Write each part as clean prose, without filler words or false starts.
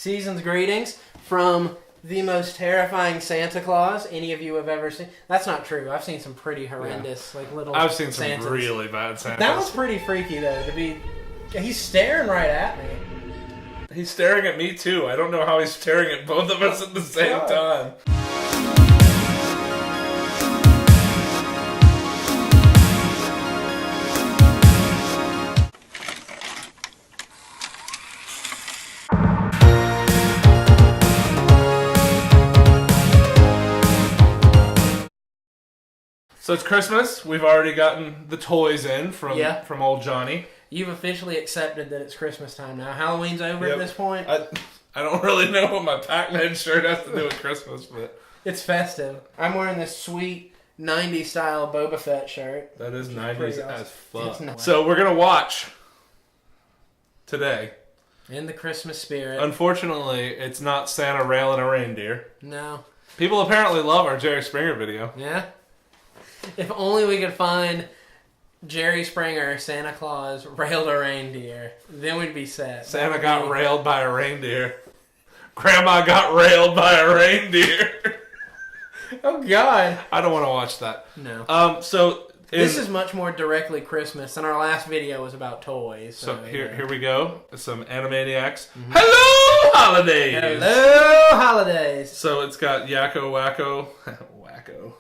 Season's greetings from the most terrifying Santa Claus any of you have ever seen. That's not true. I've seen some pretty horrendous, like little. I've seen some Santas. really bad Santas. That was pretty freaky though. To be, he's staring right at me. He's staring at me too. I don't know how he's staring at both of us at the same time. So it's Christmas. We've already gotten the toys in from old Johnny. You've officially accepted that it's Christmas time now. Halloween's over at this point. I don't really know what my Pac-Man shirt has to do with Christmas, but it's festive. I'm wearing this sweet 90s style Boba Fett shirt. That is 90s as fuck. Nice. So we're gonna watch today. In the Christmas spirit. Unfortunately, it's not Santa railing a reindeer. No. People apparently love our Jerry Springer video. Yeah. If only we could find Jerry Springer, Santa Claus, railed a reindeer, then we'd be set. Santa got railed by a reindeer. Grandma got railed by a reindeer. Oh, God. I don't want to watch that. No. This is much more directly Christmas, and our last video was about toys. So here we go. Some Animaniacs. Mm-hmm. Hello, holidays! Hello, holidays! So it's got Yakko, Wacko, Wacko,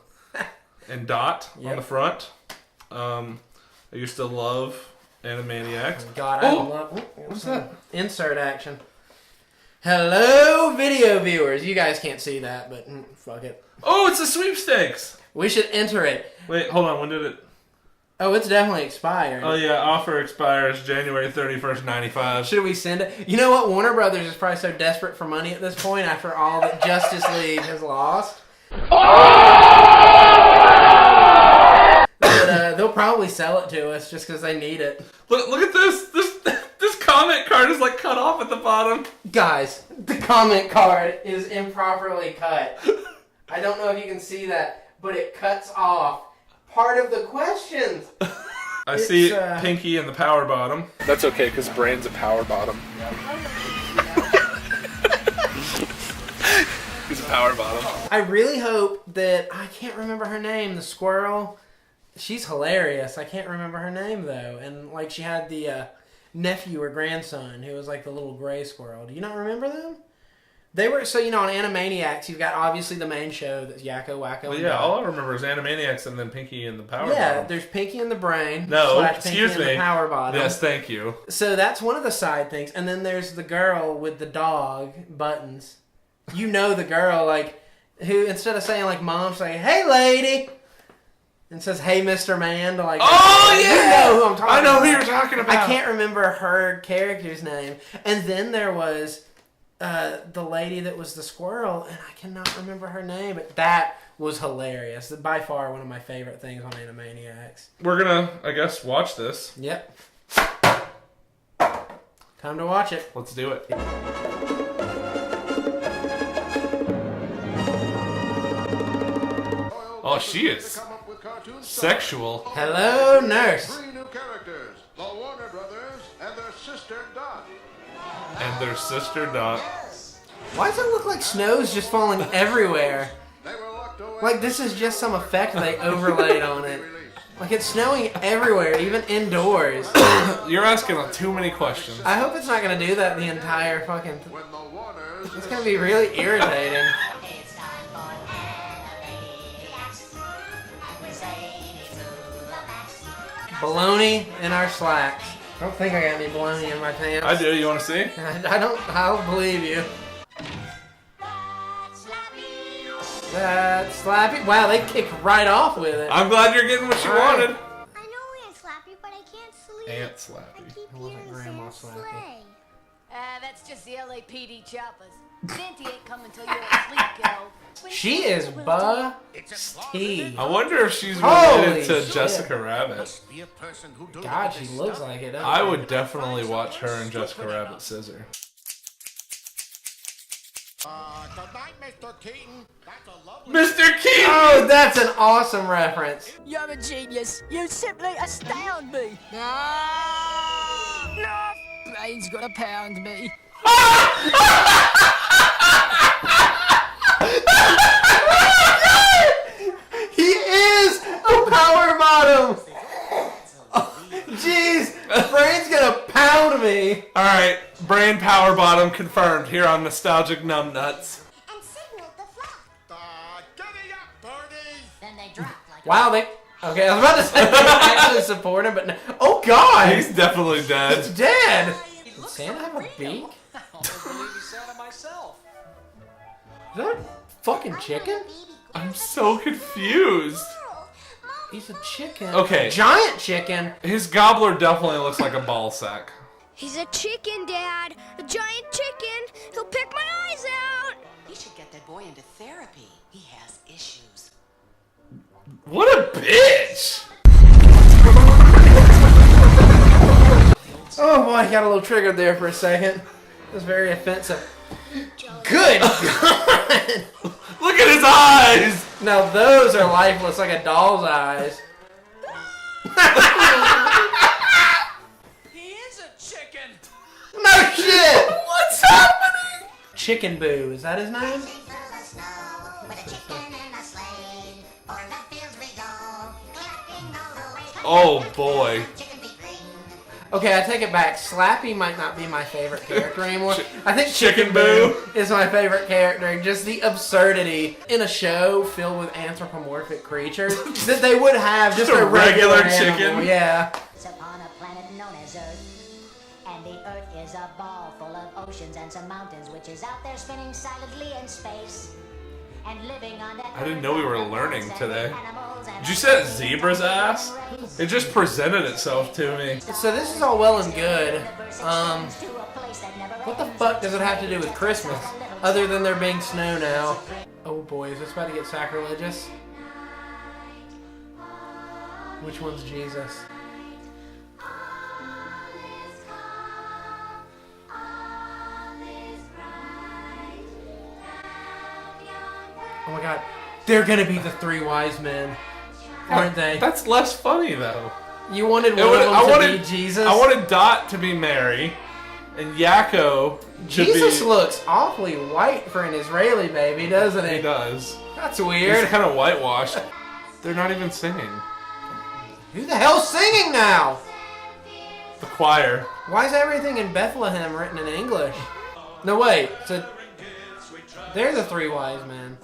and Dot on the front. I used to love Animaniacs. Oh, God, I love... What's that? Insert action. Hello, video viewers. You guys can't see that, but fuck it. Oh, it's a sweepstakes! We should enter it. Wait, hold on. When did it... Oh, it's definitely expired. Oh, yeah. Offer expires January 31st, 95. Should we send it? You know what? Warner Brothers is probably so desperate for money at this point after all that Justice League has lost. That, they'll probably sell it to us just because they need it. Look at this. This comment card is like cut off at the bottom. Guys, the comment card is improperly cut. I don't know if you can see that, but it cuts off part of the questions. I see Pinky in the power bottom. That's okay, because Brain's a power bottom. He's a power bottom. I really hope that... I can't remember her name. The squirrel. She's hilarious. I can't remember her name, though. And, like, she had the nephew or grandson who was, like, the little gray squirrel. Do you not remember them? They were, so, you know, on Animaniacs, you've got obviously the main show that's Yakko, Wacko, well, yeah, all I remember is Animaniacs and then Pinky and the Power Bottom. Yeah, there's Pinky and the Brain. No, excuse Pinky me. And the Power Bottom. Yes, thank you. So that's one of the side things. And then there's the girl with the dog, Buttons. You know the girl, like, who instead of saying, like, Mom, she's like, hey, lady. And says, hey, Mr. Man. To, like, oh, yeah! You know who I'm talking about. I know who you're talking about. I can't remember her character's name. And then there was... the lady that was the squirrel, and I cannot remember her name, but that was hilarious. By far one of my favorite things on Animaniacs. We're gonna, I guess, watch this. Yep. Time to watch it. Let's do it. Oh, she is sexual. Hello, nurse. 3 new characters, the Warner Brothers and their sister Dot. And their sister Dot. Why does it look like snow's just falling everywhere? They were locked away. Like this is just some effect they overlaid on it. Like it's snowing everywhere, even indoors. You're asking too many questions. I hope it's not going to do that the entire fucking... When the Warners It's going to be really irritating. Bologna in our slacks. I don't think I got any bologna in my pants. I do. You want to see? I'll believe you. That's Slappy. Wow, they kicked right off with it. I'm glad you're getting what you wanted. I know Aunt Slappy, but I can't sleep. Aunt Slappy. I keep It wasn't hearing Grandma Santa's Slappy. sleigh. That's just the LAPD choppers. Santa ain't coming till you're asleep, girl. She is busty. I wonder if she's Holy related to shit. Jessica Rabbit. God, she looks like it. I would definitely watch her and Jessica Rabbit scissor. tonight, Mr. Keaton. That's a lovely. Mr. Keaton! Oh, that's an awesome reference. You're a genius. You simply astound me. No! Brain's gonna pound me. got him confirmed here on Nostalgic Numbnuts. And signaled the flock. Giddy up, birdie! Then they dropped like Wow, they... Okay, I was about to say they actually support him, but no. Oh, God! He's definitely It's dead. dead! It Does looks Santa have a beak? I almost believe he's Santa myself. Is that a fucking chicken? I'm so confused. He's a chicken. Okay. Giant chicken. His gobbler definitely looks like a ball sack. He's a chicken, Dad. A giant chicken. He'll pick my eyes out. You should get that boy into therapy. He has issues. What a bitch! Oh boy, got a little triggered there for a second. It was very offensive. Good God! Look at his eyes! Now those are lifeless like a doll's eyes. He is a chicken. No shit! What's happening? Chicken Boo, is that his name? Oh boy. Okay, I take it back. Slappy might not be my favorite character anymore. I think Chicken Chicken Boo Boo is my favorite character. Just the absurdity in a show filled with anthropomorphic creatures that they would have just a regular chicken. animal. Yeah. It's upon a planet known as Earth. And the Earth is a ball full of oceans and some mountains, which is out there spinning silently in space. And living on that I didn't know we were learning today. Did you say zebra's ass? It just presented itself to me. So this is all well and good. What the fuck does it have to do with Christmas? Other than there being snow now. Oh boy, is this about to get sacrilegious? Which one's Jesus? Oh my god. They're gonna be the three wise men. Aren't they? That's less funny though. You wanted one It would- of them I to wanted- be Jesus? I wanted Dot to be Mary, and Yakko to Jesus be... looks awfully white for an Israeli baby, doesn't he? He does. That's He's weird. kind of whitewashed. They're not even singing. Who the hell's singing now? The choir. Why is everything in Bethlehem written in English? No, wait. So they're the three wise men.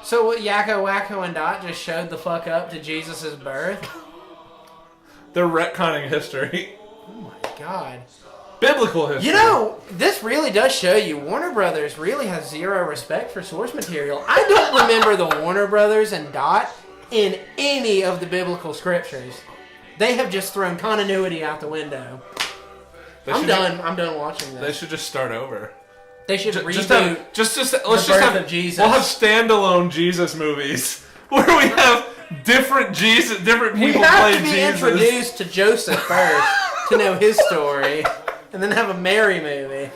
So what, Yakko, Wacko, and Dot just showed the fuck up to Jesus' birth? They're retconning history. Oh my god. Biblical history. You know, this really does show you Warner Brothers really has zero respect for source material. I don't remember the Warner Brothers and Dot in any of the biblical scriptures. They have just thrown continuity out the window. I'm done watching They this. should just start over. They should Just reboot have, let's the just birth have of Jesus. We'll have standalone Jesus movies where we have different people We have play to be Jesus. introduced to Joseph first to know his story, and then have a Mary movie,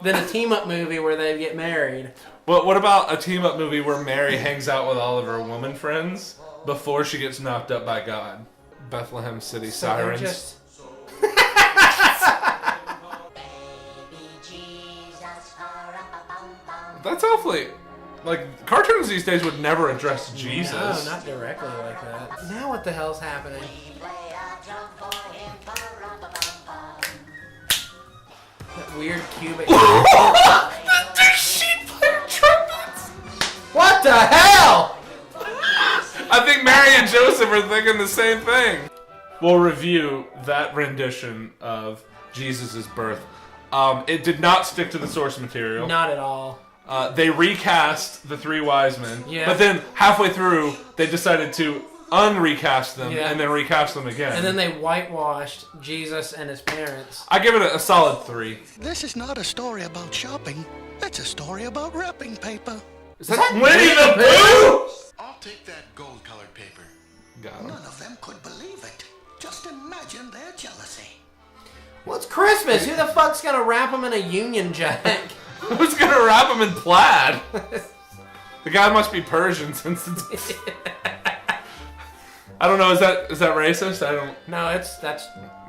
then a team-up movie where they get married. But what about a team-up movie where Mary hangs out with all of her woman friends before she gets knocked up by God? Bethlehem City So they're Sirens. just... That's awfully... Like, cartoons these days would never address Jesus. No, not directly like that. Now what the hell's happening? That weird cubic... There's sheep playing trumpets! What the hell? I think Mary and Joseph are thinking the same thing. We'll review that rendition of Jesus' birth. It did not stick to the source material. Not at all. They recast the three wise men, Yeah. but then halfway through, they decided to unrecast them Yeah. and then recast them again. And then they whitewashed Jesus and his parents. I give it a solid 3. This is not a story about shopping. It's a story about wrapping paper. Is that that Winnie Winnie the Pooh? I'll take that gold-colored paper. Got him. None of them could believe it. Just imagine their jealousy. Well, it's Christmas. Who the fuck's gonna wrap them in a Union Jack? Who's gonna wrap him in plaid? The guy must be Persian since it's... I don't know, is that racist? I don't... No, that's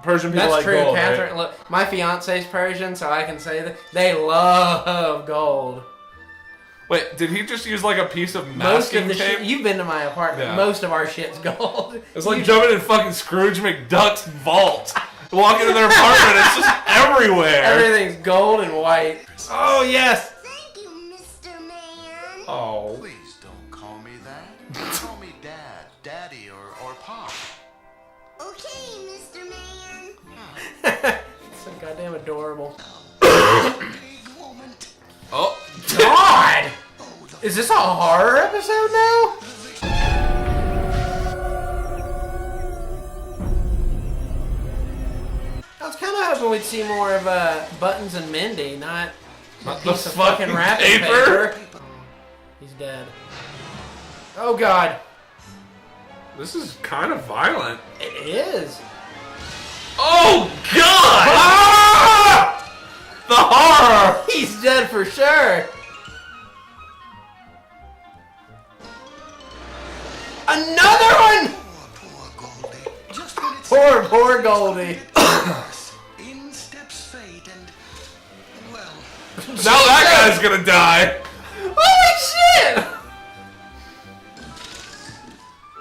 Persian people that's like true. gold, Catherine, right? look, my fiance's Persian, so I can say that they love gold. Wait, did he just use like a piece of Most masking of the tape? shit you've been to my apartment. Yeah. Most of our shit's gold. It's like jumping in fucking Scrooge McDuck's vault. Walk into their apartment, it's just everywhere. Everything's gold and white. Oh, yes. Thank you, Mr. Man. Oh. Please don't call me that. Call me Dad, Daddy, or Pop. Okay, Mr. Man. So goddamn adorable. Big moment. Oh. God! Is this a horror episode now? I was kind of hoping we'd see more of Buttons and Mindy, not a the piece of fucking wrapping paper. paper. He's dead. Oh God. This is kind of violent. It is. Oh God! Ah! The horror! He's dead for sure. Another one! Poor Goldie. Just when it's Poor Goldie. in steps fate and, well, Now that guy's gonna die. Holy shit!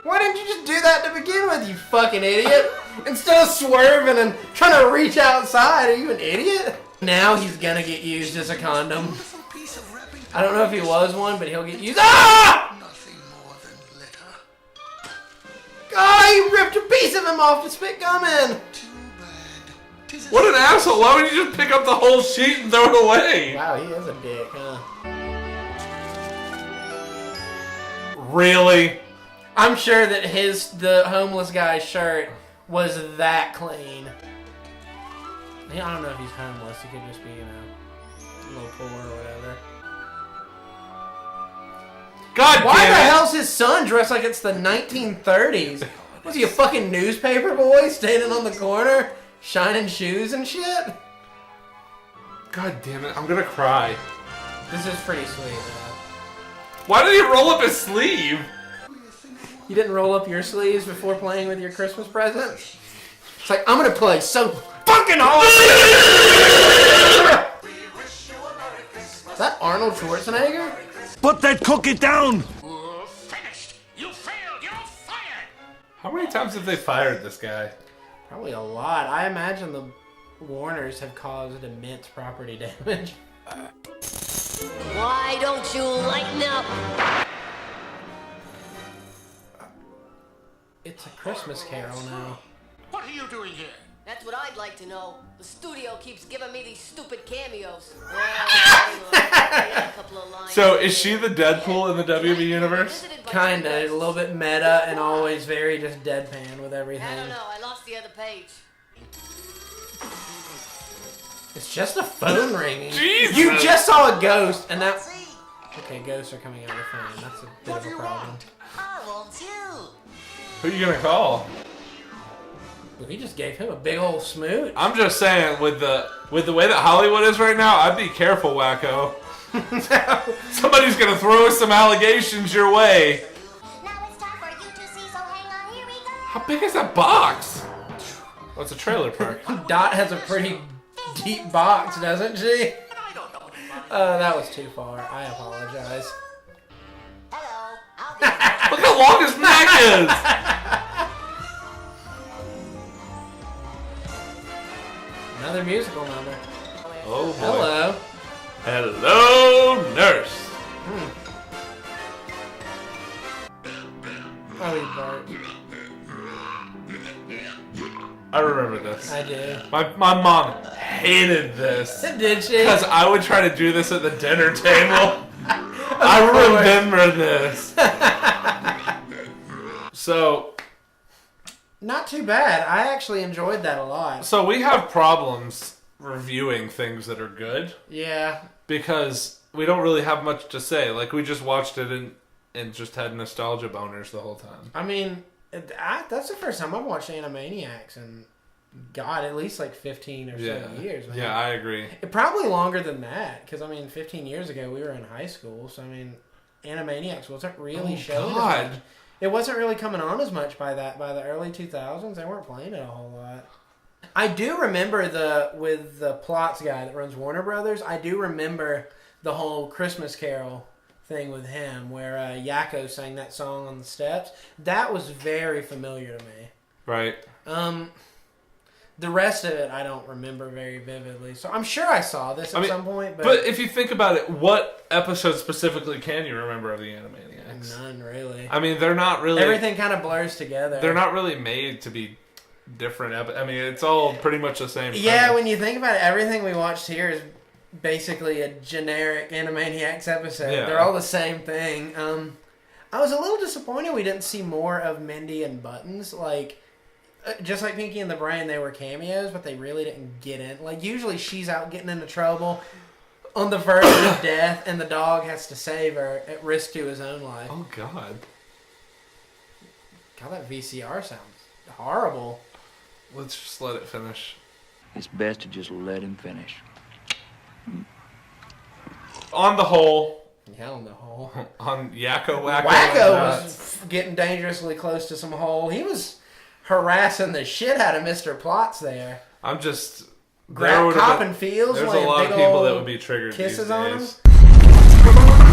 Why didn't you just do that to begin with, you fucking idiot? Instead of swerving and trying to reach outside, are you an idiot? Now he's gonna get used as a condom. wonderful piece of wrapping I don't know if he was one, but he'll get used. Ah! nothing more than litter. God, he ripped a piece of him off to spit gum in. Too bad. 'Tis a What an asshole! Why would you just pick up the whole sheet and throw it away? Wow, he is a dick, huh? Really? I'm sure that the homeless guy's shirt was that clean. I don't know if he's homeless. He could just be, a little poor or whatever. God Why damn the it. hell's his son dressed like it's the 1930s? Was he a fucking newspaper boy standing on the corner, shining shoes and shit? God damn it! I'm gonna cry. This is pretty sweet, though. Why did he roll up his sleeve? You didn't roll up your sleeves before playing with your Christmas present? It's like, I'm gonna play so fucking hard! Is that Arnold Schwarzenegger? Put that cookie down! Finished! You failed! You're fired! How many times have they fired this guy? Probably a lot. I imagine the Warners have caused immense property damage. Why don't you lighten up? It's a Christmas Carol now. What are you doing here? That's what I'd like to know. The studio keeps giving me these stupid cameos. Well, a couple of lines. So, is she the Deadpool in the WB universe? Kinda, a little bit meta and always very just deadpan with everything. I don't know. I lost the other page. It's just a phone ringing. Jesus! You just saw a ghost and that... Okay, ghosts are coming out of the phone. That's a bit of a problem. I want you. Who are you gonna call? Well, he just gave him a big old smooch. I'm just saying, with the way that Hollywood is right now, I'd be careful, wacko. Somebody's gonna throw some allegations your way. Now it's time for you to see, so hang on, here we go. How big is that box? Oh, it's a trailer park. Dot has a pretty deep box, doesn't she? That was too far. I apologize. Hello, I'll be Look how long his neck is! Another musical number. Oh boy. Hello. Hello, nurse. Oh, he barked. I remember this. I do. My mom hated this. Did she? Because I would try to do this at the dinner table. I remember this. So Not too bad. I actually enjoyed that a lot. So we have problems reviewing things that are good. Yeah. Because we don't really have much to say. Like, we just watched it and just had nostalgia boners the whole time. I mean, that's the first time I've watched Animaniacs in, God, at least like 15 or so years. Man. Yeah, I agree. Probably longer than that. Because, I mean, 15 years ago we were in high school. So, I mean, Animaniacs wasn't really showing as much. It wasn't really coming on as much by the early 2000s. They weren't playing it a whole lot. I do remember with the plots guy that runs Warner Brothers, I do remember the whole Christmas Carol thing with him where Yakko sang that song on the steps. That was very familiar to me. Right. The rest of it, I don't remember very vividly. So I'm sure I saw this at some point. But if you think about it, what episode specifically can you remember of the Animaniacs? None, really. I mean, they're not really... Everything kind of blurs together. They're not really made to be different. I mean, it's all pretty much the same. Yeah, when you think about it, everything we watched here is basically a generic Animaniacs episode. Yeah. They're all the same thing. I was a little disappointed we didn't see more of Mindy and Buttons. Like... just like Pinky and the Brain, they were cameos, but they really didn't get in. Like, usually she's out getting into trouble on the verge of death, and the dog has to save her at risk to his own life. Oh, God. God, that VCR sounds horrible. Let's just let it finish. It's best to just let him finish. On the whole... Yeah, on the hole. On Yakko, Wacko. Wacko was getting dangerously close to some hole. He was... harassing the shit out of Mr. Plotz there. I'm just... Copping feels. There's a lot of people that would be triggered kisses these on days. him.